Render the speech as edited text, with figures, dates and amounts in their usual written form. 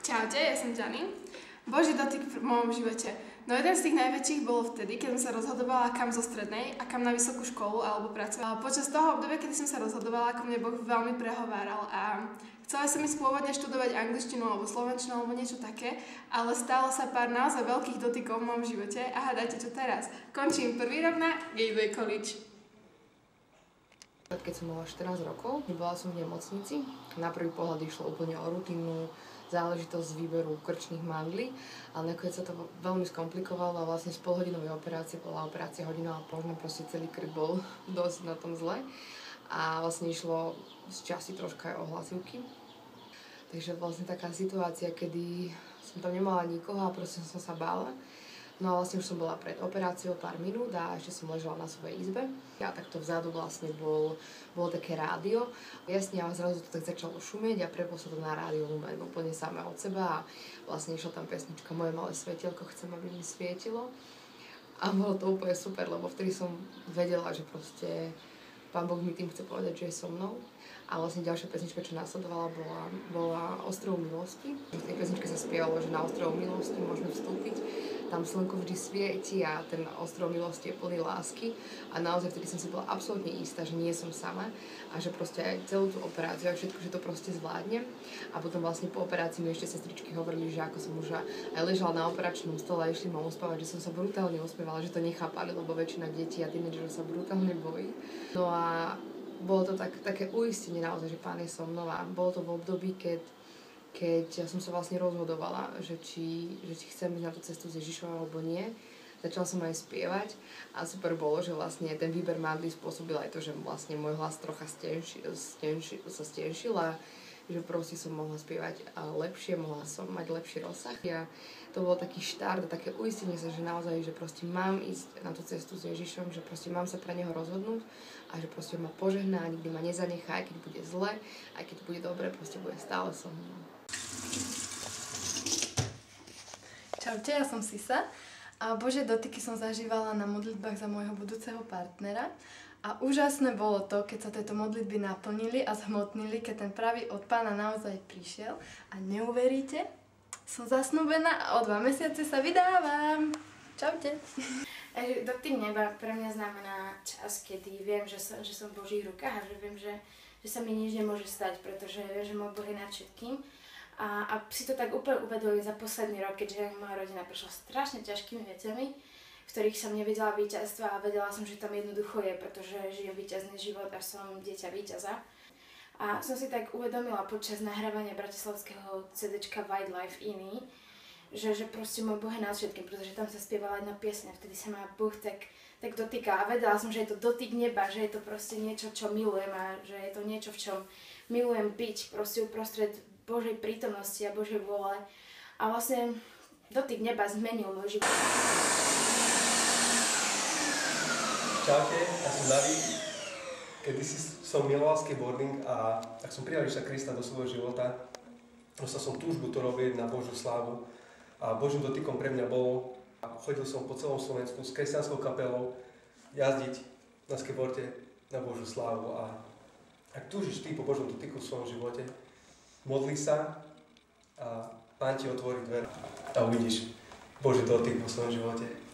Čaute, ja som Jany. Boží dotyk v mojom živote. No jeden z tých najväčších bolo vtedy, keď som sa rozhodovala kam zo strednej a kam na vysokú školu alebo pracovala. Počas toho obdobia, kedy som sa rozhodovala, ako mne Boh veľmi prehováral a chcela som ísť pôvodne študovať angličtinu alebo slovenčinu alebo niečo také, ale stalo sa pár naozaj veľkých dotykov v mojom živote a hádajte čo teraz. Končím prvý rok na Gateway College. Keď som mala 14 rokov, bola som v nemocnici. Na prvý pohľad išlo úplne o rutinnú záležitosť výberu krčných mandlí, ale nakoniec sa to veľmi skomplikovalo a vlastne z polhodinovej operácie bola operácia hodina a pol, proste celý krk bol dosť na tom zle a vlastne išlo z časti troška aj o hlasivky. Takže vlastne taká situácia, kedy som tam nemala nikoho a proste som sa bála. No a vlastne už som bola pred operáciou pár minút a ešte som ležala na svojej izbe. A takto vzadu vlastne bolo také rádio. Jasne, a zrazu to tak začalo šumieť a prepol sa to na rádio Lumen úplne samé od seba a vlastne išla tam pesnička Moje malé svetielko, chcem, aby mi svietilo. A bolo to úplne super, lebo vtedy som vedela, že proste Pán Boh mi tým chce povedať, že je so mnou. A vlastne ďalšia pesnička, čo následovala, bola Ostrov milosti. V tej pesničke sa spievalo, že na Ostrov milosti môžeme vstúpiť. Tam slnko vždy svieti a ten ostrov milosti je plný lásky. A naozaj vtedy som si bola absolútne istá, že nie som sama a že proste aj celú tú operáciu, aj všetko, že to proste zvládnem. A potom vlastne po operácii mi ešte sestričky hovorili, že ako som už aj ležala na operačnom stole a išli ma uspávať, že som sa brutálne usmievala, že to nechápali, lebo väčšina detí a tínedžerov sa brutálne bojí. No a bolo to také uistenie naozaj, že Pán je so mnou a bolo to v období, keď som sa vlastne rozhodovala, že či chcem ísť na tú cestu s Ježišom alebo nie. Začala som aj spievať a super bolo, že vlastne ten výber mandlí spôsobil aj to, že vlastne môj hlas trocha sa stenšil a že proste som mohla spievať lepšie, mohla som mať lepší rozsah. A to bol taký štart a také uistenie sa, že naozaj, že proste mám ísť na tú cestu s Ježišom, že proste mám sa pre Neho rozhodnúť a že proste ma požehná, nikdy ma nezanechá, aj keď bude zle, aj keď bude dobre, proste bude stále so mnou. Čaute, ja som Sisa a Božie dotyky som zažívala na modlitbách za môjho budúceho partnera a úžasné bolo to, keď sa tieto modlitby naplnili a zhmotnili, keď ten pravý od Pána naozaj prišiel a neuveríte, som zasnúbená a o 2 mesiace sa vydávam. Čaute. Dotyk neba pre mňa znamená čas, kedy viem, že som v Božích rukách a že viem, že sa mi nič nemôže stať, pretože viem, že môj Boh je nad všetkým. A si to tak úplne uvedomím za posledný rok, keďže moja rodina prešla strašne ťažkými vecami, v ktorých som nevedela víťazstva a vedela som, že tam jednoducho je, pretože žijem víťazný život a som dieťa víťaza. A som si tak uvedomila počas nahrávania bratislavského CDčka Wildlife iný, že proste môj Boh je nad všetkým, pretože tam sa spievala jedna piesňa, vtedy sa ma Boh tak dotýka a vedela som, že je to dotyk neba, že je to proste niečo, čo milujem a že je to niečo, v čom milujem byť proste uprostred Božej prítomnosti a Božej vôle. A vlastne dotyk neba zmenil môj život. Čaute, ja som David. Kedysi som miloval skateboarding a tak som prijal Ježiša Krista do svojho života. Dostal som túžbu to robiť na Božiu slávu. A Božím dotykom pre mňa bolo, chodil som po celom Slovensku s kresťanskou kapelou jazdiť na skateboarde na Božiu slávu. A ak túžiš ty po Božom dotyku v svojom živote, modli sa a Pán ti otvorí dvere a uvidíš Boží dotyk vo svojom živote.